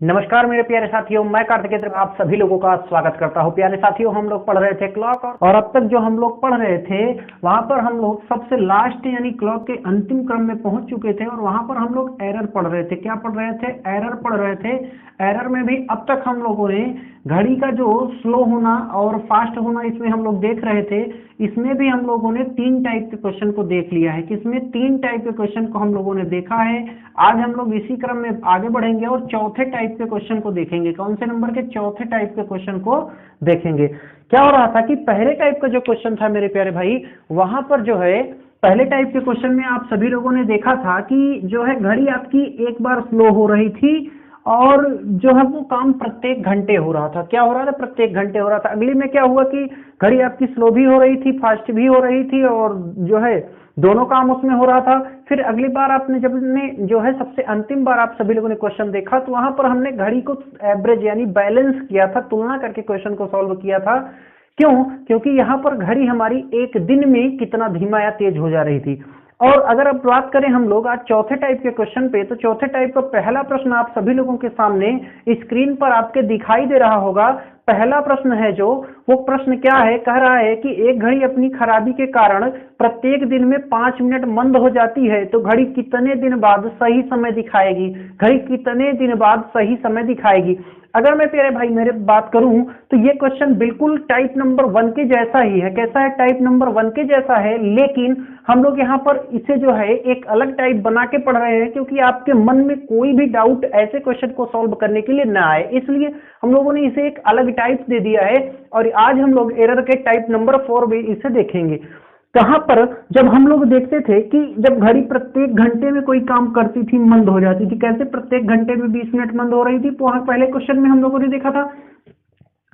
नमस्कार मेरे प्यारे साथियों, मैं कार्तिकेय आप सभी लोगों का स्वागत करता हूं। प्यारे साथियों, हम लोग पढ़ रहे थे क्लॉक और अब तक जो हम लोग पढ़ रहे थे वहां पर हम लोग सबसे लास्ट यानी क्लॉक के अंतिम क्रम में पहुंच चुके थे और वहां पर हम लोग एरर पढ़ रहे थे। क्या पढ़ रहे थे? एरर पढ़ रहे थे। एरर में भी अब तक हम लोगों ने घड़ी का जो स्लो होना और फास्ट होना इसमें हम लोग देख रहे थे। इसमें भी हम लोगों ने 3 टाइप के क्वेश्चन को देख लिया है। किसमें? 3 टाइप के क्वेश्चन को हम लोगों ने देखा है। आज हम लोग इसी क्रम में आगे बढ़ेंगे और चौथे टाइप के क्वेश्चन को देखेंगे। कौन से नंबर के? चौथे टाइप के क्वेश्चन को देखेंगे। क्या हो रहा था कि पहले टाइप का जो क्वेश्चन था मेरे प्यारे भाई, वहां पर जो है पहले टाइप के क्वेश्चन में आप सभी लोगों ने देखा था कि जो है घड़ी आपकी एक बार स्लो हो रही थी और जो है वो काम प्रत्येक घंटे हो रहा था। क्या हो रहा था? प्रत्येक घंटे हो रहा था। अगली में क्या हुआ कि घड़ी आपकी स्लो भी हो रही थी, फास्ट भी हो रही थी और जो है दोनों काम उसमें हो रहा था। फिर अगली बार आपने जब ने जो है सबसे अंतिम बार आप सभी लोगों ने क्वेश्चन देखा तो वहां पर हमने घड़ी को एवरेज यानी बैलेंस किया था, तुलना करके क्वेश्चन को सॉल्व किया था। क्यों? क्योंकि यहाँ पर घड़ी हमारी एक दिन में कितना धीमा या तेज हो जा रही थी। और अगर अब बात करें हम लोग आज चौथे टाइप के क्वेश्चन पे, तो चौथे टाइप का पहला प्रश्न आप सभी लोगों के सामने स्क्रीन पर आपके दिखाई दे रहा होगा। पहला प्रश्न है जो, वो प्रश्न क्या है? कह रहा है कि एक घड़ी अपनी खराबी के कारण प्रत्येक दिन में 5 मिनट मंद हो जाती है, तो घड़ी कितने दिन बाद सही समय दिखाएगी? घड़ी कितने दिन बाद सही समय दिखाएगी? अगर मैं प्यारे भाई मेरे बात करूं तो ये क्वेश्चन बिल्कुल टाइप नंबर 1 के जैसा ही है। कैसा है? टाइप नंबर 1 के जैसा है, लेकिन हम लोग यहाँ पर इसे जो है एक अलग टाइप बना के पढ़ रहे हैं क्योंकि आपके मन में कोई भी डाउट ऐसे क्वेश्चन को सॉल्व करने के लिए ना आए, इसलिए हम लोगों ने इसे एक अलग टाइप दे दिया है। और आज हम लोग एरर के टाइप नंबर 4 में इसे देखेंगे। कहां पर? जब हम लोग देखते थे कि जब घड़ी प्रत्येक घंटे में कोई काम करती थी मंद हो जाती थी। कैसे? प्रत्येक घंटे में 20 मिनट मंद हो रही थी, तो वहां पहले क्वेश्चन में हम लोगों ने देखा था।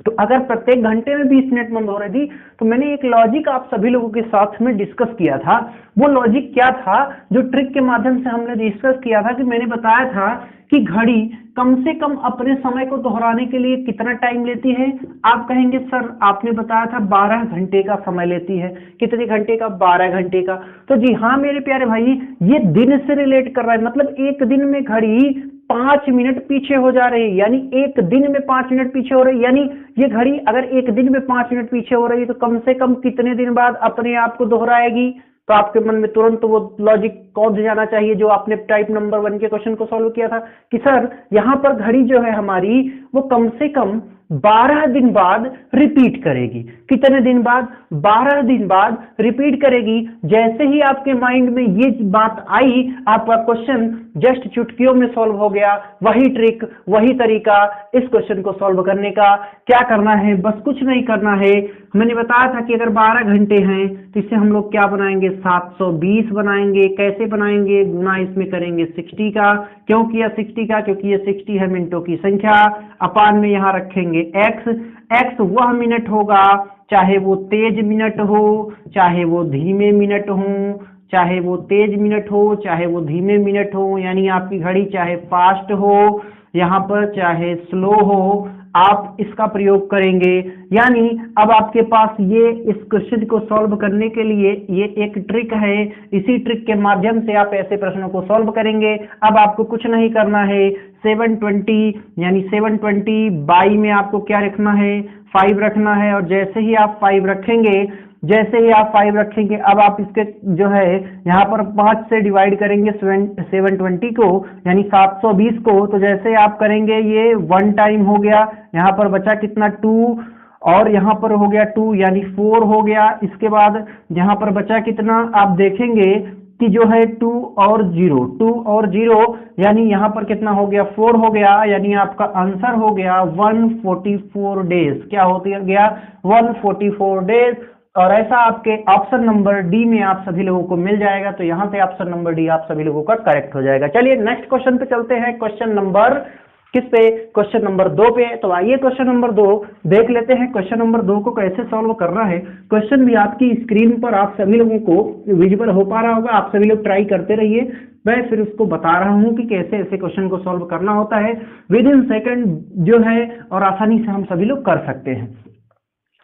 तो अगर प्रत्येक घंटे में 20 मिनट मंद हो रही थी तो मैंने एक लॉजिक आप सभी लोगों के साथ में डिस्कस किया था। वो लॉजिक क्या था? जो ट्रिक के माध्यम से हमने डिस्कस किया था कि मैंने बताया था कि घड़ी कम से कम अपने समय को दोहराने के लिए कितना टाइम लेती है? आप कहेंगे सर आपने बताया था 12 घंटे का समय लेती है। कितने घंटे का? 12 घंटे का। तो जी हाँ मेरे प्यारे भाई, ये दिन से रिलेट कर रहा है। मतलब एक दिन में घड़ी 5 मिनट पीछे हो जा रही है, यानी एक दिन में 5 मिनट पीछे हो रही है। यानी ये घड़ी अगर एक दिन में 5 मिनट पीछे हो रही है तो कम से कम कितने दिन बाद अपने आप को दोहराएगी? तो आपके मन में तुरंत वो लॉजिक कौन जाना चाहिए जो आपने टाइप नंबर 1 के क्वेश्चन को सॉल्व किया था कि सर यहां पर घड़ी जो है हमारी वो कम से कम 12 दिन बाद रिपीट करेगी। कितने दिन बाद? 12 दिन बाद रिपीट करेगी। जैसे ही आपके माइंड में ये बात आई, आपका क्वेश्चन जस्ट चुटकियों में सॉल्व हो गया। वही ट्रिक, वही तरीका इस क्वेश्चन को सॉल्व करने का। क्या करना है? बस कुछ नहीं करना है। मैंने बताया था कि अगर 12 घंटे हैं तो इसे हम लोग क्या बनाएंगे? 720 बनाएंगे। कैसे बनाएंगे? गुना इसमें करेंगे 60 का। क्यों किया 60 का? क्योंकि ये 60 है मिनटों की संख्या। अपान में यहां रखेंगे एक्स। एक्स वह मिनट होगा, चाहे वो तेज मिनट हो चाहे वो धीमे मिनट हो, चाहे वो तेज मिनट हो चाहे वो धीमे मिनट हो, यानी आपकी घड़ी चाहे फास्ट हो यहां पर चाहे स्लो हो, आप इसका प्रयोग करेंगे। यानी अब आपके पास ये इस क्वेश्चन को सॉल्व करने के लिए ये एक ट्रिक है। इसी ट्रिक के माध्यम से आप ऐसे प्रश्नों को सॉल्व करेंगे। अब आपको कुछ नहीं करना है। 720 यानी 720 बाई में आपको क्या रखना है? 5 रखना है। और जैसे ही आप 5 रखेंगे, अब आप इसके जो है यहाँ पर 5 से डिवाइड करेंगे 720 को, यानी 720 को। तो जैसे आप करेंगे ये 1 टाइम हो गया, यहाँ पर बचा कितना? 2, और यहाँ पर हो गया 2 यानी 4 हो गया। इसके बाद यहाँ पर बचा कितना? आप देखेंगे कि जो है 2 और 0 यानी यहाँ पर कितना हो गया? 4 हो गया। यानी आपका आंसर हो गया 144 डेज। क्या हो गया? 144 डेज। और ऐसा आपके ऑप्शन नंबर डी में आप सभी लोगों को मिल जाएगा। तो यहां से ऑप्शन नंबर डी आप सभी लोगों का करेक्ट हो जाएगा। चलिए नेक्स्ट क्वेश्चन पे चलते हैं। क्वेश्चन नंबर किस पे? क्वेश्चन नंबर 2 पे। तो आइए क्वेश्चन नंबर 2 देख लेते हैं। क्वेश्चन नंबर 2 को कैसे सॉल्व करना है। क्वेश्चन भी आपकी स्क्रीन पर आप सभी लोगों को विजिबल हो पा रहा होगा। आप सभी लोग ट्राई करते रहिए। मैं फिर उसको बता रहा हूं कि कैसे ऐसे क्वेश्चन को सॉल्व करना होता है। विद इन सेकंड जो है और आसानी से हम सभी लोग कर सकते हैं।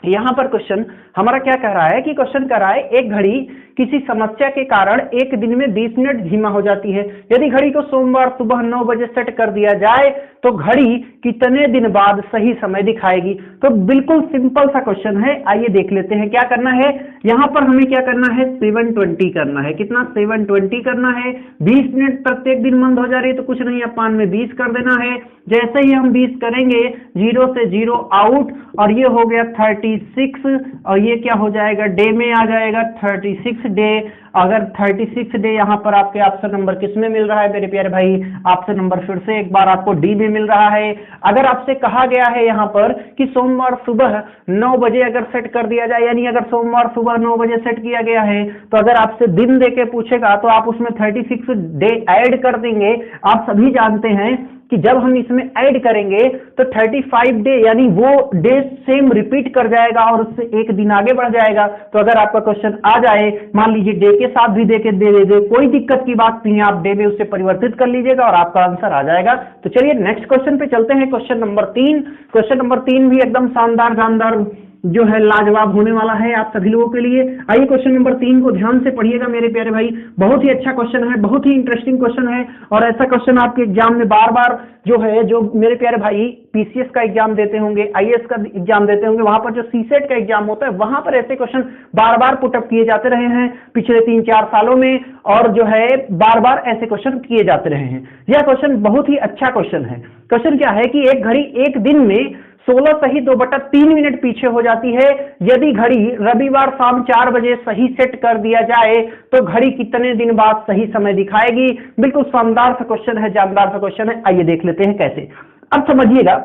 यहां पर क्वेश्चन हमारा क्या कह रहा है कि क्वेश्चन कह रहा है एक घड़ी किसी समस्या के कारण एक दिन में 20 मिनट धीमा हो जाती है। यदि घड़ी को सोमवार सुबह 9 बजे सेट कर दिया जाए तो घड़ी कितने दिन बाद सही समय दिखाएगी। तो बिल्कुल सिंपल सा क्वेश्चन है, आइए देख लेते हैं क्या करना है। यहां पर हमें क्या करना है, 720 करना है। कितना, 720 करना है। 20 मिनट प्रत्येक दिन बंद हो जा रही है तो कुछ नहीं, अपान में 20 कर देना है। जैसे ही हम 20 करेंगे 0 से 0 आउट, और ये हो गया 36, और ये क्या हो जाएगा, डे में आ जाएगा 36 डे। अगर 36 डे यहाँ पर आपके ऑप्शन नंबर किस में मिल रहा है मेरे प्यारे भाई, ऑप्शन नंबर फिर से एक बार आपको डी में मिल रहा है। अगर आपसे कहा गया है यहाँ पर कि सोमवार सुबह 9 बजे अगर सेट कर दिया जाए, यानी अगर सोमवार सुबह 9 बजे सेट किया गया है, तो अगर आपसे दिन देके पूछेगा तो आप उसमें 36 डे ऐड कर देंगे। आप सभी जानते हैं कि जब हम इसमें ऐड करेंगे तो 35 डे यानी वो डे सेम रिपीट कर जाएगा और उससे एक दिन आगे बढ़ जाएगा। तो अगर आपका क्वेश्चन आ जाए, मान लीजिए डे के साथ भी दे दे, कोई दिक्कत की बात नहीं है, आप डे में उससे परिवर्तित कर लीजिएगा और आपका आंसर आ जाएगा। तो चलिए नेक्स्ट क्वेश्चन पे चलते हैं, क्वेश्चन नंबर 3। क्वेश्चन नंबर 3 भी एकदम शानदार शानदार जो है लाजवाब होने वाला है आप सभी लोगों के लिए। आइए क्वेश्चन नंबर 3 को ध्यान से पढ़िएगा मेरे प्यारे भाई, बहुत ही अच्छा क्वेश्चन है, बहुत ही इंटरेस्टिंग क्वेश्चन है। और ऐसा क्वेश्चन आपके एग्जाम में बार बार जो है, जो मेरे प्यारे भाई पीसीएस का एग्जाम देते होंगे, आईएएस का एग्जाम देते होंगे, वहां पर जो सीसेट का एग्जाम होता है वहां पर ऐसे क्वेश्चन बार बार पुटअप किए जाते रहे हैं पिछले 3-4 सालों में, और जो है बार बार ऐसे क्वेश्चन किए जाते रहे हैं। यह क्वेश्चन बहुत ही अच्छा क्वेश्चन है। क्वेश्चन क्या है कि एक घड़ी एक दिन में 16 सही 2/3 मिनट पीछे हो जाती है। यदि घड़ी रविवार शाम 4 बजे सही सेट कर दिया जाए तो घड़ी कितने दिन बाद सही समय दिखाएगी। बिल्कुल शानदार सा क्वेश्चन है, जानदार सा क्वेश्चन है। आइए देख लेते हैं कैसे। अब समझिएगा,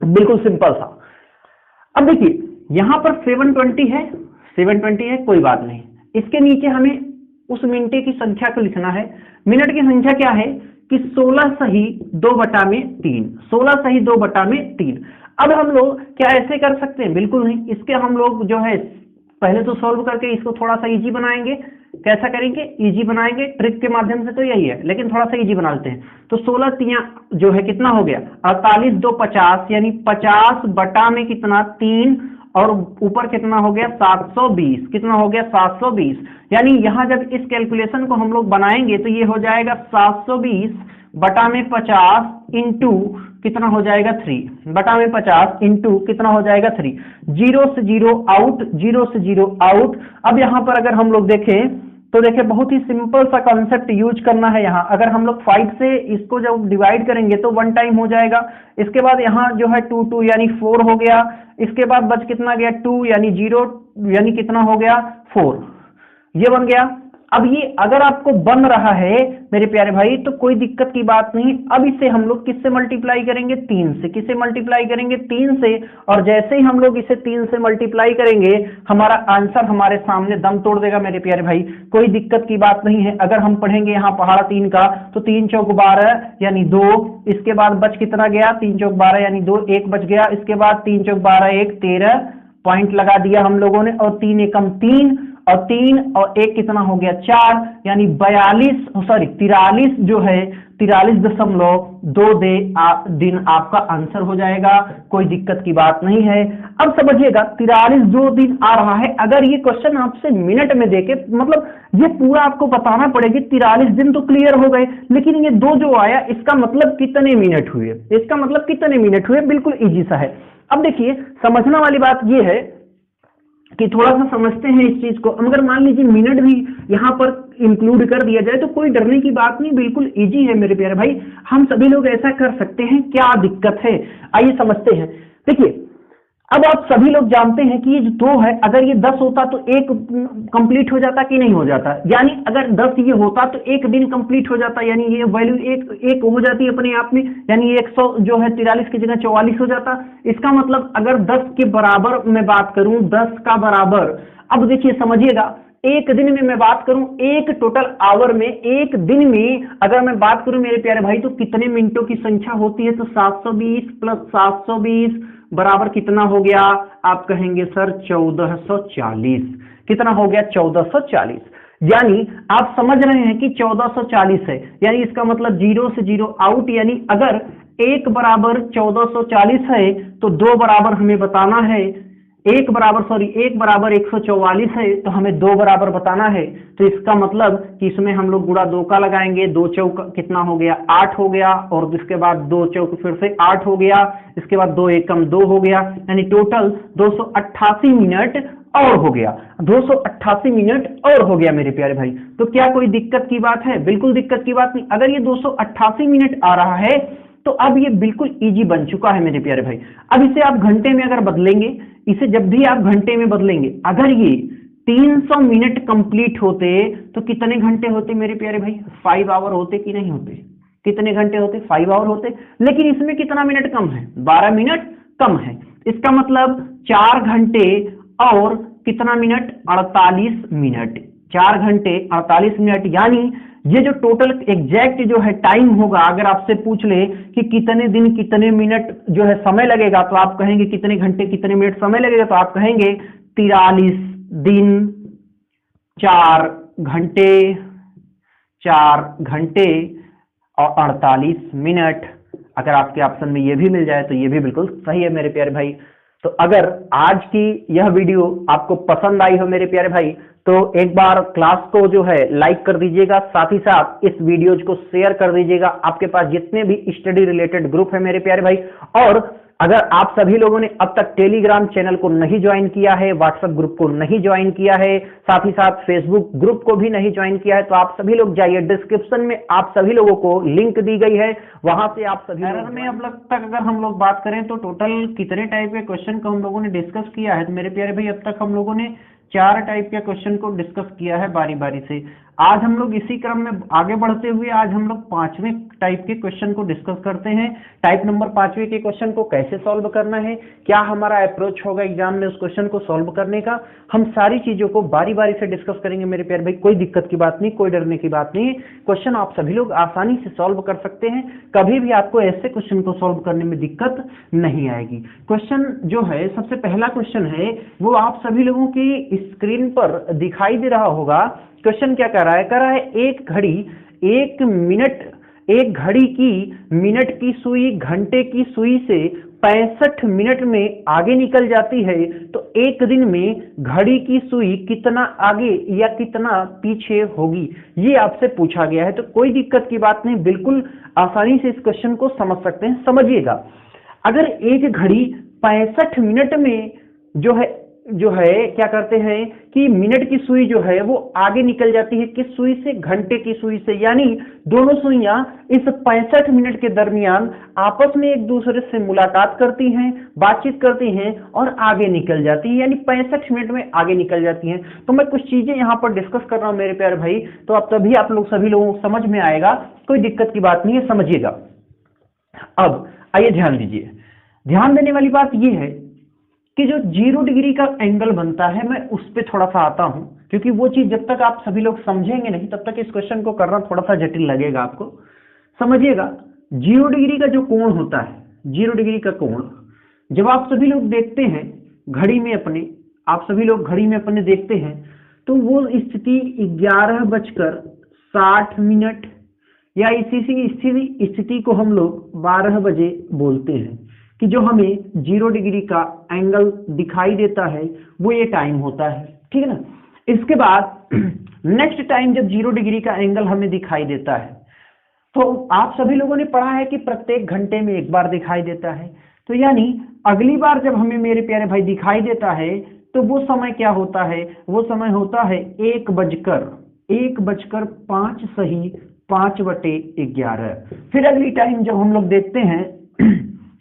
बिल्कुल सिंपल सा। अब देखिए यहां पर 720 है, 720 है, कोई बात नहीं। इसके नीचे हमें उस मिनट की संख्या को लिखना है। मिनट की संख्या क्या है कि 16 सही 2/3, 16 सही 2/3। अब हम लोग क्या ऐसे कर सकते हैं, बिल्कुल नहीं। इसके हम लोग जो है पहले तो सॉल्व करके इसको थोड़ा सा इजी बनाएंगे। कैसा करेंगे, इजी बनाएंगे, ट्रिक के माध्यम से तो यही है, लेकिन थोड़ा सा इजी बना लेते हैं। तो 16 तिया जो है कितना हो गया, 48 2 50, यानी 50 बटा में कितना 3, और ऊपर कितना हो गया 720, कितना हो गया 720। यानी यहां जब इस कैलकुलेशन को हम लोग बनाएंगे तो ये हो जाएगा 720 बटा में 50 इंटू कितना हो जाएगा 3, बटा में 50 इंटू कितना हो जाएगा 3। 0 से 0 आउट, 0 से 0 आउट। अब यहां पर अगर हम लोग देखें तो देखिए बहुत ही सिंपल सा कॉन्सेप्ट यूज करना है। यहाँ अगर हम लोग 5 से इसको जब डिवाइड करेंगे तो 1 टाइम हो जाएगा। इसके बाद यहाँ जो है 2 2 यानी 4 हो गया। इसके बाद बच कितना गया 2 यानी 0 यानी कितना हो गया 4, ये बन गया। अब ये अगर आपको बन रहा है मेरे प्यारे भाई तो कोई दिक्कत की बात नहीं। अब इसे हम लोग किससे मल्टीप्लाई करेंगे, 3 से। किससे मल्टीप्लाई करेंगे, 3 से। और जैसे ही हम लोग इसे 3 से मल्टीप्लाई करेंगे हमारा आंसर हमारे सामने दम तोड़ देगा मेरे प्यारे भाई, कोई दिक्कत की बात नहीं है। अगर हम पढ़ेंगे यहाँ पहाड़ा 3 का तो 3 चौक 12 यानी 2, इसके बाद बच कितना गया 3 चौक 12 यानी 2, 1 बच गया। इसके बाद 3 चौक 12 1 13 पॉइंट लगा दिया हम लोगों ने, और 3 एकम 3 और 3 और 1 कितना हो गया 4, यानी 43 जो है 43.2 दिन आपका आंसर हो जाएगा। कोई दिक्कत की बात नहीं है। अब समझिएगा 43 दिन आ रहा है। अगर ये क्वेश्चन आपसे मिनट में देके, मतलब ये पूरा आपको बताना पड़ेगी। 43 दिन तो क्लियर हो गए, लेकिन ये 2 जो आया इसका मतलब कितने मिनट हुए, इसका मतलब कितने मिनट हुए, बिल्कुल इजी सा है। अब देखिए समझने वाली बात ये है कि थोड़ा सा समझते हैं इस चीज को। अगर मान लीजिए मिनट भी यहां पर इंक्लूड कर दिया जाए तो कोई डरने की बात नहीं, बिल्कुल इजी है मेरे प्यारे भाई। हम सभी लोग ऐसा कर सकते हैं, क्या दिक्कत है, आइए समझते हैं। देखिए अब आप सभी लोग जानते हैं कि ये जो 2 है, अगर ये 10 होता तो 1 कंप्लीट हो जाता कि नहीं हो जाता। यानी अगर 10 ये होता तो 1 दिन कंप्लीट हो जाता, यानी ये वैल्यू एक हो जाती है अपने आप में, यानी 100 जो है 43 की जगह 44 हो जाता। इसका मतलब अगर 10 के बराबर मैं बात करूं, 10 का बराबर, अब देखिए समझिएगा, एक दिन में मैं बात करूं, एक टोटल आवर में, एक दिन में अगर मैं बात करूं मेरे प्यारे भाई तो कितने मिनटों की संख्या होती है। तो 720 प्लस 720 बराबर कितना हो गया, आप कहेंगे सर 1440। कितना हो गया 1440। यानी आप समझ रहे हैं कि 1440 है, यानी इसका मतलब 0 से 0 आउट। यानी अगर 1 बराबर 1440 है तो 2 बराबर हमें बताना है 1 बराबर 144 है, तो हमें 2 बराबर बताना है। तो इसका मतलब कि इसमें हम लोग गुणा 2 का लगाएंगे, 2 चौक कितना हो गया, 8 हो गया, और इसके बाद 2 चौक फिर से 8 हो गया, इसके बाद 2 एकम 2 हो गया, यानी टोटल 288 मिनट और हो गया, 288 मिनट और हो गया मेरे प्यारे भाई। तो क्या कोई दिक्कत की बात है? बिल्कुल दिक्कत की बात नहीं। अगर ये 288 मिनट आ रहा है तो अब ये बिल्कुल इजी बन चुका है मेरे प्यारे भाई। अब इसे आप घंटे में अगर बदलेंगे, इसे जब भी आप घंटे में बदलेंगे, अगर ये 300 मिनट कंप्लीट होते तो कितने घंटे होते मेरे प्यारे भाई? 5 आवर होते कि नहीं होते? कितने घंटे होते? 5 आवर होते। लेकिन इसमें कितना मिनट कम है? 12 मिनट कम है। इसका मतलब 4 घंटे और कितना मिनट? 48 मिनट। 4 घंटे 48 मिनट, यानी ये जो टोटल एग्जैक्ट जो है टाइम होगा, अगर आपसे पूछ ले कि कितने दिन कितने मिनट जो है समय लगेगा, तो आप कहेंगे कितने घंटे कितने मिनट समय लगेगा, तो आप कहेंगे 43 दिन 4 घंटे 4 घंटे और 48 मिनट। अगर आपके ऑप्शन में ये भी मिल जाए तो ये भी बिल्कुल सही है मेरे प्यारे भाई। तो अगर आज की यह वीडियो आपको पसंद आई हो मेरे प्यारे भाई, तो एक बार क्लास को जो है लाइक कर दीजिएगा, साथ ही साथ इस वीडियोज को शेयर कर दीजिएगा आपके पास जितने भी स्टडी रिलेटेड ग्रुप है मेरे प्यारे भाई। और अगर आप सभी लोगों ने अब तक टेलीग्राम चैनल को नहीं ज्वाइन किया है, व्हाट्सएप ग्रुप को नहीं ज्वाइन किया है, साथ ही साथ फेसबुक ग्रुप को भी नहीं ज्वाइन किया है, तो आप सभी लोग जाइए, डिस्क्रिप्शन में आप सभी लोगों को लिंक दी गई है, वहां से आप सभी लोग में अब तक अगर हम लोग बात करें तो टोटल कितने टाइप के क्वेश्चन को हम लोगों ने डिस्कस किया है, तो मेरे प्यारे भाई अब तक हम लोगों ने 4 टाइप के क्वेश्चन को डिस्कस किया है बारी बारी से। आज हम लोग इसी क्रम में आगे बढ़ते हुए आज हम लोग 5वें टाइप के क्वेश्चन को डिस्कस करते हैं। टाइप नंबर 5वें के क्वेश्चन को कैसे सॉल्व करना है, क्या हमारा अप्रोच होगा एग्जाम में उस क्वेश्चन को सॉल्व करने का, हम सारी चीजों को बारी बारी से डिस्कस करेंगे मेरे प्यारे भाई। कोई दिक्कत की बात नहीं, कोई डरने की बात नहीं, क्वेश्चन आप सभी लोग आसानी से सॉल्व कर सकते हैं। कभी भी आपको ऐसे क्वेश्चन को सॉल्व करने में दिक्कत नहीं आएगी। क्वेश्चन जो है, सबसे पहला क्वेश्चन है वो आप सभी लोगों की स्क्रीन पर दिखाई दे रहा होगा। क्वेश्चन क्या कर रहा है? कर रहा है एक घड़ी की मिनट की सुई घंटे की सुई से 65 मिनट में आगे निकल जाती है, तो एक दिन में घड़ी की सुई कितना आगे या कितना पीछे होगी, ये आपसे पूछा गया है। तो कोई दिक्कत की बात नहीं, बिल्कुल आसानी से इस क्वेश्चन को समझ सकते हैं। समझिएगा, अगर एक घड़ी 65 मिनट में जो है क्या करते हैं कि मिनट की सुई जो है वो आगे निकल जाती है, किस सुई से? घंटे की सुई से। यानी दोनों सुइयां इस 65 मिनट के दरमियान आपस में एक दूसरे से मुलाकात करती हैं, बातचीत करती हैं और आगे निकल जाती हैं, यानी 65 मिनट में आगे निकल जाती हैं। तो मैं कुछ चीजें यहां पर डिस्कस कर रहा हूं मेरे प्यारे भाई, तो अब तभी आप लोग सभी लोगों को समझ में आएगा, कोई दिक्कत की बात नहीं है, समझिएगा। अब आइए ध्यान दीजिए, ध्यान देने वाली बात यह है कि जो 0 डिग्री का एंगल बनता है, मैं उस पर थोड़ा सा आता हूं, क्योंकि वो चीज जब तक आप सभी लोग समझेंगे नहीं तब तक इस क्वेश्चन को करना थोड़ा सा जटिल लगेगा आपको। समझिएगा, 0 डिग्री का जो कोण होता है, 0 डिग्री का कोण जब आप सभी लोग देखते हैं घड़ी में अपने, आप सभी लोग घड़ी में अपने देखते हैं, तो वो स्थिति 11:60 या इसी स्थिति को हम लोग 12 बजे बोलते हैं कि जो हमें 0 डिग्री का एंगल दिखाई देता है वो ये टाइम होता है, ठीक है ना। इसके बाद नेक्स्ट टाइम जब 0 डिग्री का एंगल हमें दिखाई देता है, तो आप सभी लोगों ने पढ़ा है कि प्रत्येक घंटे में एक बार दिखाई देता है। तो यानी अगली बार जब हमें मेरे प्यारे भाई दिखाई देता है, तो वो समय क्या होता है? वो समय होता है 1:05 सही 5/11। फिर अगली टाइम जब हम लोग देखते हैं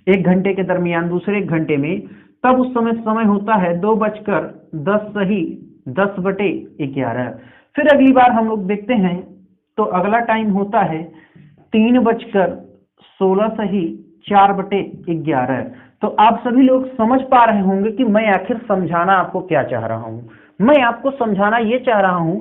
1 घंटे के दरमियान दूसरे 1 घंटे में, तब उस समय होता है 2:10 सही 10/11। फिर अगली बार हम लोग देखते हैं तो अगला टाइम होता है 3:16 सही 4/11। तो आप सभी लोग समझ पा रहे होंगे कि मैं आखिर समझाना आपको क्या चाह रहा हूं। मैं आपको समझाना ये चाह रहा हूं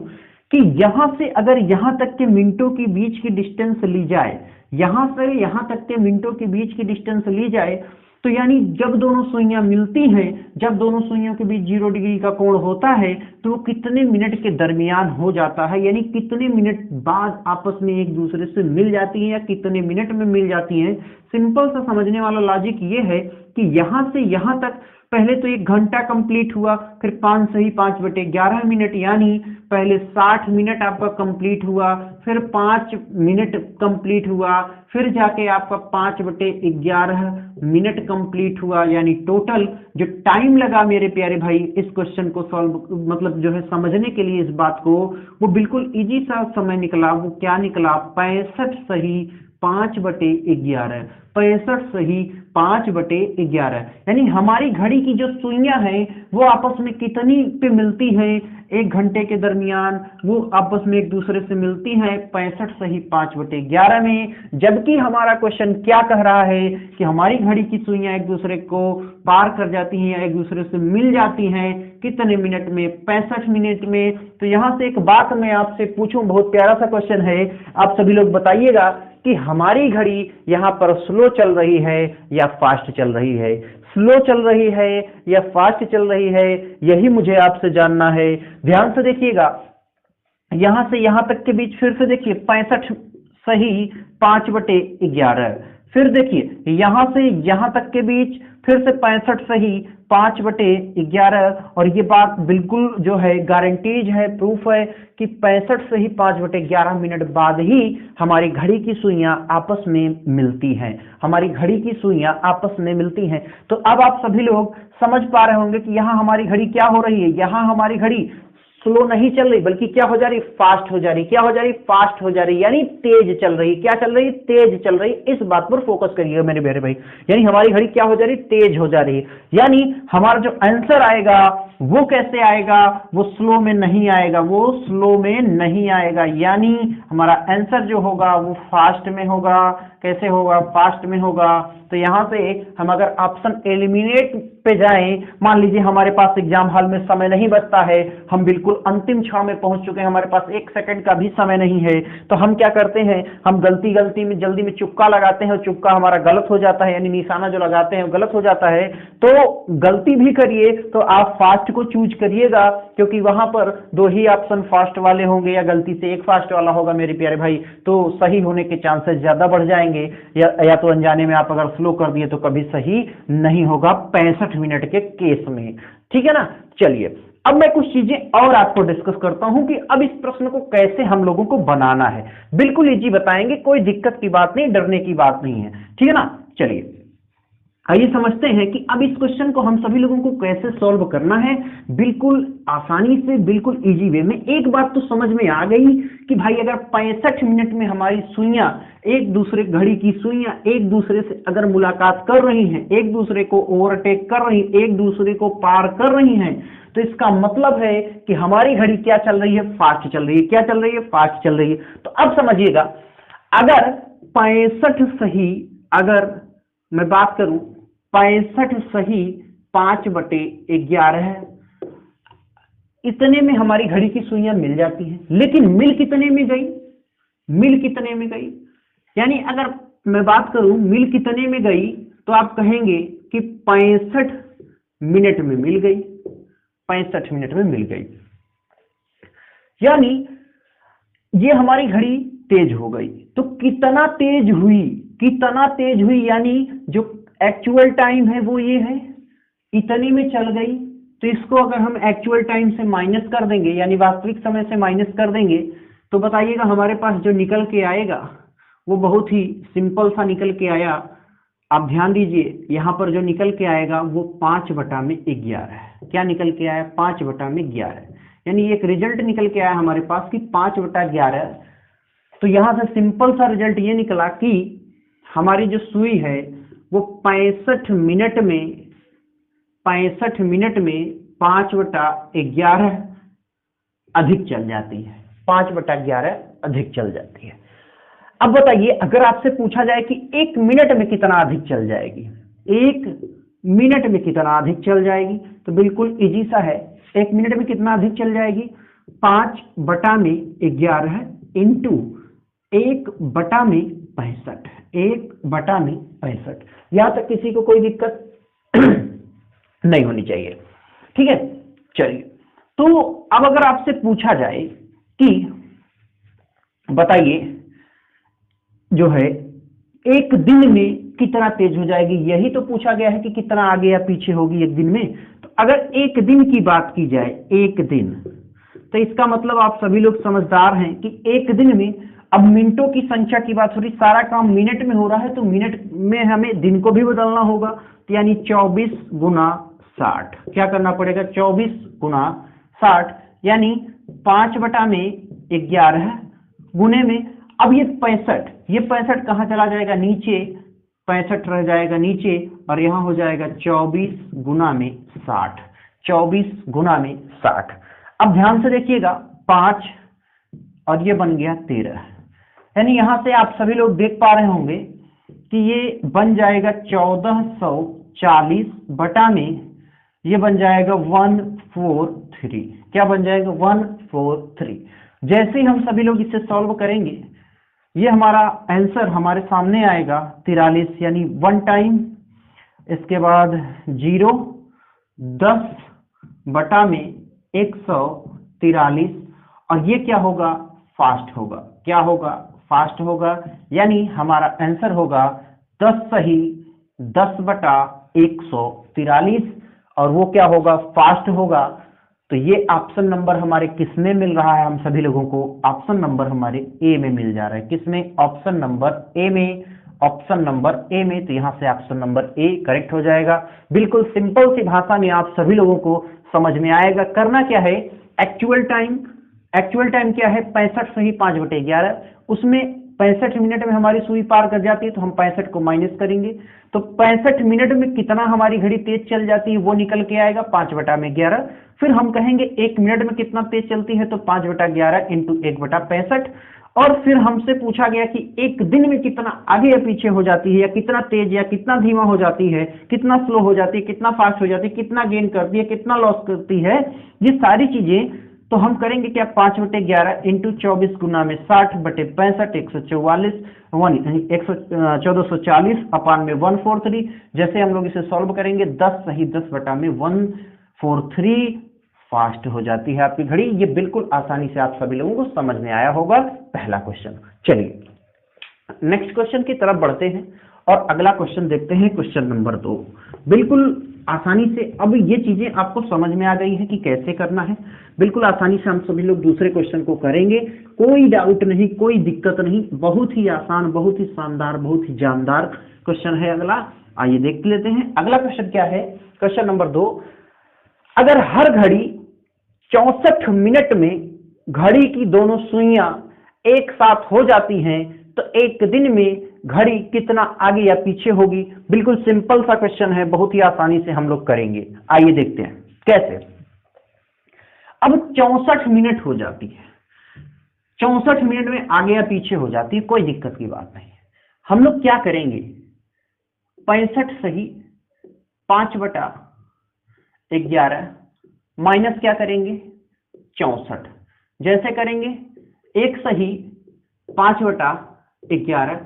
कि यहां से अगर यहां तक के मिनटों के बीच की डिस्टेंस ली जाए, यहां से यहां तक के मिनटों के बीच की डिस्टेंस ली जाए, तो यानी जब दोनों सुइयां मिलती हैं, जब दोनों सुइयों के बीच 0 डिग्री का कोण होता है, तो वो कितने मिनट के दरमियान हो जाता है, यानी कितने मिनट बाद आपस में एक दूसरे से मिल जाती हैं या कितने मिनट में मिल जाती हैं। सिंपल सा समझने वाला लॉजिक ये है कि यहां से यहां तक पहले तो 1 घंटा कंप्लीट हुआ, फिर 5 सही 5/11 मिनट, यानी पहले 60 मिनट आपका कंप्लीट हुआ, फिर 5 मिनट कंप्लीट हुआ, फिर जाके आपका 5/11 मिनट कंप्लीट हुआ, यानी टोटल जो टाइम लगा मेरे प्यारे भाई इस क्वेश्चन को सॉल्व मतलब जो है समझने के लिए इस बात को, वो बिल्कुल इजी सा समय निकला। वो क्या निकला? 65 सही 5/11, 65 सही 5/11, यानी हमारी घड़ी की जो सुइयां हैं वो आपस में कितनी पे मिलती हैं 1 घंटे के दरमियान, वो आपस में एक दूसरे से मिलती हैं 65 सही 5/11 में। जबकि हमारा क्वेश्चन क्या कह रहा है कि हमारी घड़ी की सुइयां एक दूसरे को पार कर जाती हैं या एक दूसरे से मिल जाती हैं कितने मिनट में? 65 मिनट में। तो यहां से एक बात मैं आपसे पूछूं, बहुत प्यारा सा क्वेश्चन है, आप सभी लोग बताइएगा कि हमारी घड़ी यहाँ पर स्लो चल रही है या फास्ट चल रही है? स्लो चल रही है या फास्ट चल रही है, यही मुझे आपसे जानना है। ध्यान से देखिएगा, यहां से यहां तक के बीच फिर से देखिए 65 सही 5/11, फिर देखिए यहां से यहां तक के बीच फिर से 65 सही 5/11, और ये बात बिल्कुल जो है गारंटीज है, प्रूफ है कि 65 सही 5/11 मिनट बाद ही हमारी घड़ी की सुइयां आपस में मिलती हैं, हमारी घड़ी की सुइयां आपस में मिलती हैं। तो अब आप सभी लोग समझ पा रहे होंगे कि यहाँ हमारी घड़ी क्या हो रही है, यहाँ हमारी घड़ी स्लो नहीं चल रही बल्कि क्या हो जा रही? फास्ट हो जा रही। क्या हो जा रही? फास्ट हो जा रही, यानी तेज चल रही। क्या चल रही? तेज चल रही। इस बात पर फोकस करिएगा मेरे प्यारे भाई, यानी हमारी घड़ी क्या हो जा रही? तेज हो जा रही है। यानी हमारा जो आंसर आएगा वो कैसे आएगा? वो स्लो में नहीं आएगा, वो स्लो में नहीं आएगा, यानी हमारा आंसर जो होगा वो फास्ट में होगा। कैसे होगा? फास्ट में होगा। तो यहां से हम अगर ऑप्शन एलिमिनेट पे जाएं, मान लीजिए हमारे पास एग्जाम हॉल में समय नहीं बचता है, हम बिल्कुल अंतिम क्षण में पहुंच चुके हैं, हमारे पास 1 सेकंड का भी समय नहीं है, तो हम क्या करते हैं? हम गलती में जल्दी में चुक्का लगाते हैं, और चुक्का हमारा गलत हो जाता है, यानी निशाना जो लगाते हैं गलत हो जाता है। तो गलती भी करिए तो आप फास्ट को चूज करिएगा, क्योंकि वहां पर 2 ही ऑप्शन फास्ट वाले होंगे, या गलती से 1 फास्ट वाला होगा मेरे प्यारे भाई, तो सही होने के चांसेस ज्यादा बढ़ जाएंगे। या तो अनजाने में आप अगर स्लो कर दिए तो कभी सही नहीं होगा 65 मिनट के केस में। ठीक है ना? चलिए अब मैं कुछ चीजें और आपको डिस्कस करता हूं कि अब इस प्रश्न को कैसे हम लोगों को बनाना है। बिल्कुल इजी बताएंगे, कोई दिक्कत की बात नहीं, डरने की बात नहीं है। ठीक है ना? चलिए आइए समझते हैं कि अब इस क्वेश्चन को हम सभी लोगों को कैसे सॉल्व करना है, बिल्कुल आसानी से, बिल्कुल इजी वे में। एक बात तो समझ में आ गई कि भाई अगर 65 मिनट में हमारी सुइयां एक दूसरे, घड़ी की सुइयां एक दूसरे से अगर मुलाकात कर रही हैं, एक दूसरे को ओवरटेक कर रही, एक दूसरे को पार कर रही हैं, तो इसका मतलब है कि हमारी घड़ी क्या चल रही है? फास्ट चल रही है। क्या चल रही है? फास्ट चल रही है। तो अब समझिएगा, अगर 65 सही, अगर मैं बात करूं 65 सही 5/11 है, इतने में हमारी घड़ी की सुइयां मिल जाती हैं। लेकिन मिल कितने में गई? मिल कितने में गई? यानी अगर मैं बात करूं मिल कितने में गई, तो आप कहेंगे कि 65 मिनट में मिल गई, 65 मिनट में मिल गई। यानी ये हमारी घड़ी तेज हो गई। तो कितना तेज हुई? कितना तेज हुई? यानी जो एक्चुअल टाइम है वो ये है, इतने में चल गई। तो इसको अगर हम एक्चुअल टाइम से माइनस कर देंगे, यानी वास्तविक समय से माइनस कर देंगे, तो बताइएगा हमारे पास जो निकल के आएगा वो बहुत ही सिंपल सा निकल के आया। आप ध्यान दीजिए, यहां पर जो निकल के आएगा वो 5/11 है। क्या निकल के आया? 5/11, यानी एक रिजल्ट निकल के आया हमारे पास कि 5/11। तो यहां से सिंपल सा रिजल्ट ये निकला कि हमारी जो सुई है वो 65 मिनट में 5/11 अधिक चल जाती है, 5/11 अधिक चल जाती है। अब बताइए, अगर आपसे पूछा जाए कि 1 मिनट में कितना अधिक चल जाएगी, 1 मिनट में कितना अधिक चल जाएगी, तो बिल्कुल इजी सा है। 1 मिनट में कितना अधिक चल जाएगी? 5/11 इंटू 1/65, 1/65। यहां तक किसी को कोई दिक्कत नहीं होनी चाहिए। ठीक है? चलिए, तो अब अगर आपसे पूछा जाए कि बताइए जो है एक दिन में कितना तेज हो जाएगी, यही तो पूछा गया है कि कितना आगे या पीछे होगी एक दिन में। तो अगर एक दिन की बात की जाए, एक दिन, तो इसका मतलब आप सभी लोग समझदार हैं कि एक दिन में, अब मिनटों की संख्या की बात हो रही, सारा काम मिनट में हो रहा है, तो मिनट में हमें दिन को भी बदलना होगा, तो यानी 24 गुना 60। क्या करना पड़ेगा, 24 गुना 60, यानी 5/11 गुने में, अब ये 65 कहाँ चला जाएगा, नीचे, 65 रह जाएगा नीचे, और यहां हो जाएगा 24 गुना में 60, 24 गुना में 60। अब ध्यान से देखिएगा, 5 और ये बन गया 13, यानी यहां से आप सभी लोग देख पा रहे होंगे कि ये बन जाएगा 1440 बटा में, ये बन जाएगा 143। क्या बन जाएगा, 143। जैसे ही हम सभी लोग इसे सॉल्व करेंगे, ये हमारा आंसर हमारे सामने आएगा 43, यानी 1 टाइम, इसके बाद 0, 10 बटा में 143, और ये क्या होगा, फास्ट होगा। क्या होगा, फास्ट होगा, यानी हमारा आंसर होगा 10 सही 10 बटा 143, और वो क्या होगा, फास्ट होगा। तो ये ऑप्शन नंबर हमारे किसमें मिल रहा है, हम सभी लोगों को ऑप्शन नंबर हमारे ए में मिल जा रहा है। किसमें, ऑप्शन नंबर ए में, ऑप्शन नंबर ए में। तो यहां से ऑप्शन नंबर ए करेक्ट हो जाएगा। बिल्कुल सिंपल सी भाषा में आप सभी लोगों को समझ में आएगा। करना क्या है, एक्चुअल टाइम क्या है, 65 सही 5/11, उसमें 65 मिनट में हमारी सुई पार कर जाती है, तो हम 65 को माइनस करेंगे, तो 65 मिनट में कितना हमारी घड़ी तेज चल जाती है वो निकल के आएगा 5/11। फिर हम कहेंगे 1 मिनट में कितना तेज चलती है, तो 5/11 इंटू 1/65। और फिर हमसे पूछा गया कि एक दिन में कितना आगे या पीछे हो जाती है, या कितना तेज या कितना धीमा हो जाती है, कितना स्लो हो जाती है, कितना फास्ट हो जाती है, कितना गेन करती है, कितना लॉस करती है, ये सारी चीजें। तो हम करेंगे क्या, 5/11 इंटू 24 गुना में 60/65, 144, 1440 अपान में 143। जैसे हम लोग इसे सॉल्व करेंगे, 10 सही 10 बटा में 143, फास्ट हो जाती है आपकी घड़ी। ये बिल्कुल आसानी से आप सभी लोगों को समझ में आया होगा पहला क्वेश्चन। चलिए नेक्स्ट क्वेश्चन की तरफ बढ़ते हैं और अगला क्वेश्चन देखते हैं, क्वेश्चन नंबर 2। बिल्कुल आसानी से अब ये चीजें आपको समझ में आ गई है कि कैसे करना है। बिल्कुल आसानी से हम सभी लोग दूसरे क्वेश्चन को करेंगे, कोई डाउट नहीं, कोई दिक्कत नहीं। बहुत ही आसान, बहुत ही शानदार, बहुत ही जानदार क्वेश्चन है अगला। आइए देख लेते हैं अगला क्वेश्चन क्या है। क्वेश्चन नंबर 2, अगर हर घड़ी 64 मिनट में घड़ी की दोनों सुइयां एक साथ हो जाती हैं, तो एक दिन में घड़ी कितना आगे या पीछे होगी। बिल्कुल सिंपल सा क्वेश्चन है, बहुत ही आसानी से हम लोग करेंगे। आइए देखते हैं कैसे। अब 64 मिनट हो जाती है, 64 मिनट में आगे या पीछे हो जाती है, कोई दिक्कत की बात नहीं। हम लोग क्या करेंगे, 65 सही 5/11 माइनस क्या करेंगे, 64। जैसे करेंगे 1 सही 5/11,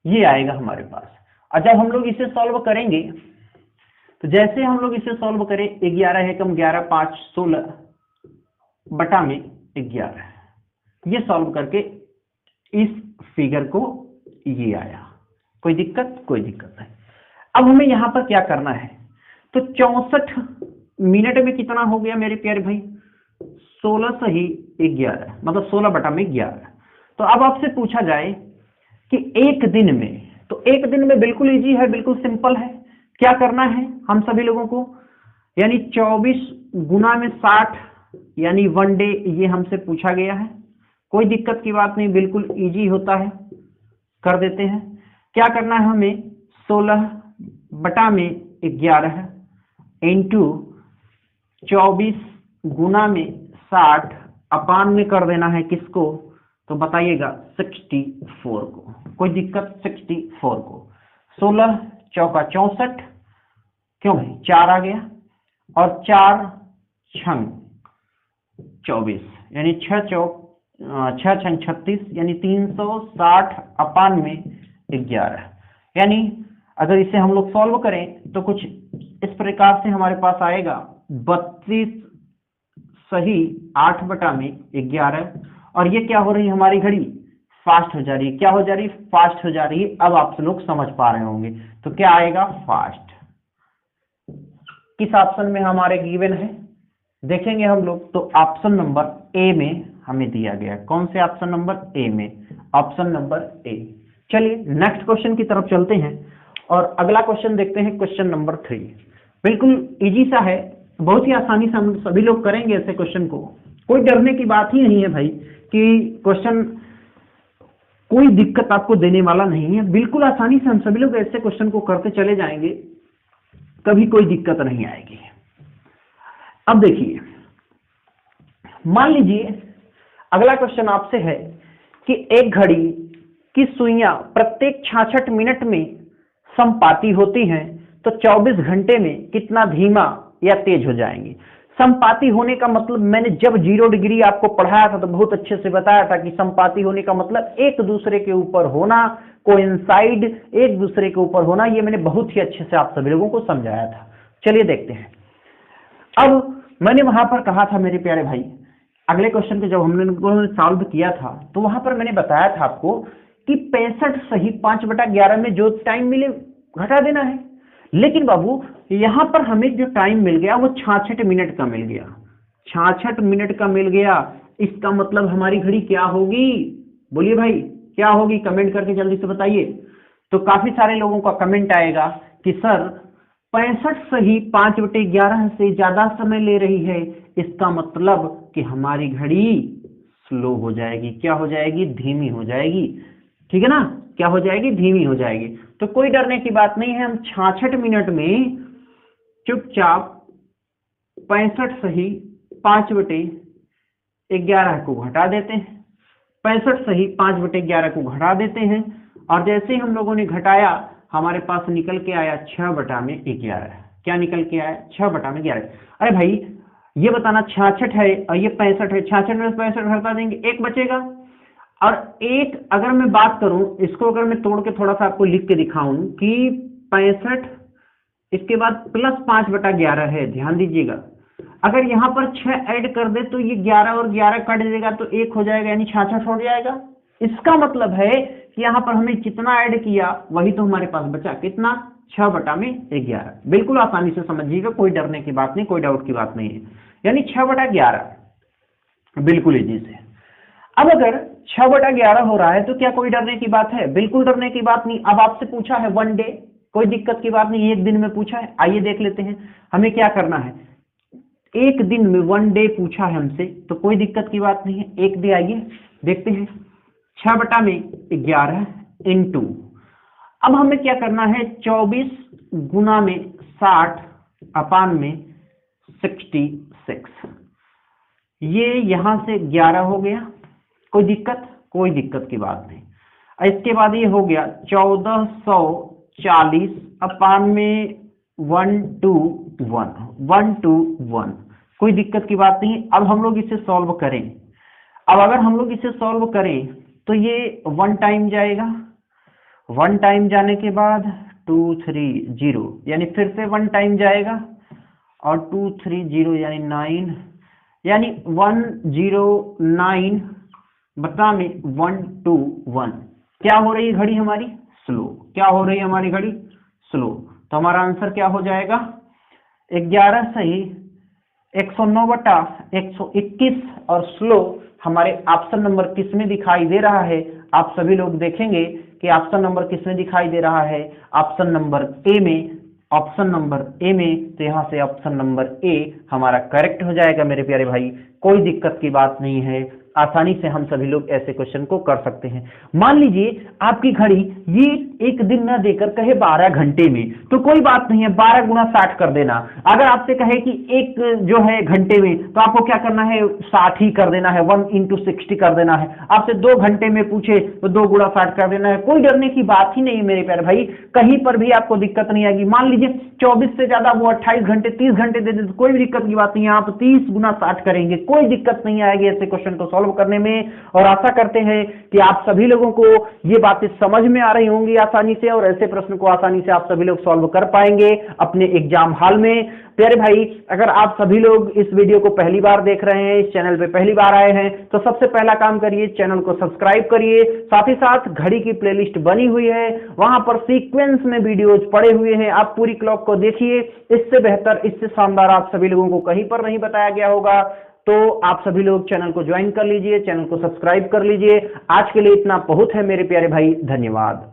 ये आएगा हमारे पास। और जब हम लोग इसे सॉल्व करेंगे, तो जैसे हम लोग इसे सॉल्व करें, 11 एकम 11, 5 16 बटा में 11, ये सॉल्व करके इस फिगर को ये आया। कोई दिक्कत, कोई दिक्कत नहीं। अब हमें यहां पर क्या करना है, तो 64 मिनट में कितना हो गया मेरे प्यारे भाई, 16 सही 11, मतलब 16 बटा में 11। तो अब आपसे पूछा जाए कि एक दिन में, तो एक दिन में बिल्कुल इजी है, बिल्कुल सिंपल है। क्या करना है हम सभी लोगों को, यानी 24 गुना में 60, यानी 1 डे, ये हमसे पूछा गया है। कोई दिक्कत की बात नहीं, बिल्कुल इजी होता है, कर देते हैं। क्या करना है हमें, 16 बटा में 11 इंटू 24 गुना में 60 अपान में कर देना है किसको, तो बताइएगा 64 को। कोई दिक्कत, 64 को। 16 चौका 64, क्यों भाई 4 आ गया, और 4 छंग 24, यानी 6 छंग 36, यानी 360 अपान में 11। यानी अगर इसे हम लोग सॉल्व करें तो कुछ इस प्रकार से हमारे पास आएगा, 32 सही 8 बटा में 11, और ये क्या हो रही है हमारी घड़ी, फास्ट हो जा रही है। क्या हो जा रही है? फास्ट हो जा रही है। अब आप लोग समझ पा रहे होंगे। तो क्या आएगा? फास्ट। किस ऑप्शन में हमारे गिवन है देखेंगे हम लोग, तो ऑप्शन नंबर ए में हमें दिया गया। कौन से ऑप्शन नंबर? ए में, ऑप्शन नंबर ए। चलिए नेक्स्ट क्वेश्चन की तरफ चलते हैं और अगला क्वेश्चन देखते हैं, क्वेश्चन नंबर 3। बिल्कुल इजी सा है, बहुत ही आसानी से हम सभी लोग करेंगे ऐसे क्वेश्चन को। कोई डरने की बात ही नहीं है भाई कि क्वेश्चन कोई दिक्कत आपको देने वाला नहीं है। बिल्कुल आसानी से हम सभी लोग ऐसे क्वेश्चन को करते चले जाएंगे, कभी कोई दिक्कत नहीं आएगी। अब देखिए, मान लीजिए अगला क्वेश्चन आपसे है कि एक घड़ी की सुइयां प्रत्येक 66 मिनट में संपाती होती हैं, तो 24 घंटे में कितना धीमा या तेज हो जाएंगी। संपाती होने का मतलब, मैंने जब 0 डिग्री आपको पढ़ाया था तो बहुत अच्छे से बताया था कि संपाती होने का मतलब एक दूसरे के ऊपर होना, कोइंसाइड, एक दूसरे के ऊपर होना। ये मैंने बहुत ही अच्छे से आप सभी लोगों को समझाया था। चलिए देखते हैं। अब मैंने वहां पर कहा था मेरे प्यारे भाई, अगले क्वेश्चन को जब हमने सॉल्व किया था तो वहां पर मैंने बताया था आपको कि 65 सही 5/11 में जो टाइम मिले घटा देना है। लेकिन बाबू यहां पर हमें जो टाइम मिल गया वो 66 मिनट का मिल गया। 66 मिनट का मिल गया, इसका मतलब हमारी घड़ी क्या होगी? बोलिए भाई, क्या होगी? कमेंट करके जल्दी से बताइए। तो काफी सारे लोगों का कमेंट आएगा कि सर 65 सही 5/11 से ज्यादा समय ले रही है, इसका मतलब कि हमारी घड़ी स्लो हो जाएगी। क्या हो जाएगी? धीमी हो जाएगी। ठीक है ना? क्या हो जाएगी? धीमी हो जाएगी। तो कोई डरने की बात नहीं है। हम 66 मिनट में चुपचाप 65 सही 5/11 को घटा देते हैं। 65 सही 5/11 को घटा देते हैं और जैसे ही हम लोगों ने घटाया हमारे पास निकल के आया 6/11। क्या निकल के आया? 6/11। अरे भाई ये बताना 66 है और ये 65 है, 66 में 65 हटा देंगे, एक बचेगा। और एक अगर मैं बात करूं, इसको अगर मैं तोड़ के थोड़ा सा आपको लिख के दिखाऊं कि 65 इसके बाद प्लस 5/11 है, ध्यान दीजिएगा। अगर यहां पर 6 ऐड कर दे तो ये 11 और 11 कट देगा तो 1 हो जाएगा, यानी 66 हो जाएगा। इसका मतलब है कि यहां पर हमने जितना ऐड किया वही तो हमारे पास बचा। कितना? 6/11। बिल्कुल आसानी से समझिएगा, कोई डरने की बात नहीं, कोई डाउट की बात नहीं है। यानी 6/11 बिल्कुल इजी से। अब अगर 6/11 हो रहा है तो क्या कोई डरने की बात है? बिल्कुल डरने की बात नहीं। अब आपसे पूछा है 1 डे, कोई दिक्कत की बात नहीं, एक दिन में पूछा है। आइए देख लेते हैं हमें क्या करना है। एक दिन में 1 डे पूछा है हमसे, तो कोई दिक्कत की बात नहीं है। एक डे आइए देखते हैं। 6/11 इंटू, अब हमें क्या करना है? 24 गुना में 60 अपान में 66। ये यहां से 11 हो गया। कोई दिक्कत? कोई दिक्कत की बात नहीं। इसके बाद ये हो गया 1440 अपान में 121। कोई दिक्कत की बात नहीं। अब हम लोग इसे सॉल्व करें। अब अगर हम लोग इसे सॉल्व करें तो ये 1 टाइम जाएगा। 1 टाइम जाने के बाद 230, यानी फिर से 1 टाइम जाएगा और 230 यानी 9, यानी 109 बता में 121। क्या हो रही है घड़ी हमारी? स्लो। क्या हो रही है हमारी घड़ी? स्लो। तो हमारा आंसर क्या हो जाएगा? 11 सही 109/121 और स्लो हमारे ऑप्शन नंबर किस में दिखाई दे रहा है? आप सभी लोग देखेंगे कि ऑप्शन नंबर किस में दिखाई दे रहा है? ऑप्शन नंबर ए में। ऑप्शन नंबर ए में, तो यहां से ऑप्शन नंबर ए हमारा करेक्ट हो जाएगा मेरे प्यारे भाई। कोई दिक्कत की बात नहीं है, आसानी से हम सभी लोग ऐसे क्वेश्चन को कर सकते हैं। मान लीजिए आपकी घड़ी ये एक दिन न देकर कहे 12 घंटे में, तो कोई बात नहीं है, 12 गुना 60 कर देना। अगर आपसे कहे कि एक जो है घंटे में, तो आपको क्या करना है? 60 ही कर देना है, 1 × 60 कर देना है। आपसे 2 घंटे में पूछे तो 2 गुना 60 कर देना है। कोई डरने की बात ही नहीं मेरे प्यारे भाई, कहीं पर भी आपको दिक्कत नहीं आएगी। मान लीजिए 24 से ज्यादा वो 28 घंटे 30 घंटे दे दे तो कोई भी दिक्कत की बात नहीं है। आप 30 गुना 60 करेंगे, कोई दिक्कत नहीं आएगी ऐसे क्वेश्चन को सॉल्व सॉल्व करने में, और आशा करते हैं कि आप सभी लोगों को ये बातें समझ में आ रही होंगी आसानी से, और ऐसे प्रश्न को आसानी से आप सभी लोग सॉल्व कर पाएंगे अपने एग्जाम हॉल में। प्यारे भाई, अगर आप सभी लोग इस वीडियो को पहली बार देख रहे हैं, इस चैनल पे पहली बार आए हैं, तो सबसे पहला काम करिए, चैनल को सब्सक्राइब करिए। साथ ही साथ घड़ी की प्लेलिस्ट बनी हुई है, वहां पर सीक्वेंस में वीडियोज पड़े हुए हैं, आप पूरी क्लॉक को देखिए। इससे बेहतर, इससे शानदार आप सभी लोगों को कहीं पर नहीं बताया गया होगा। तो आप सभी लोग चैनल को ज्वाइन कर लीजिए, चैनल को सब्सक्राइब कर लीजिए। आज के लिए इतना बहुत है मेरे प्यारे भाई, धन्यवाद।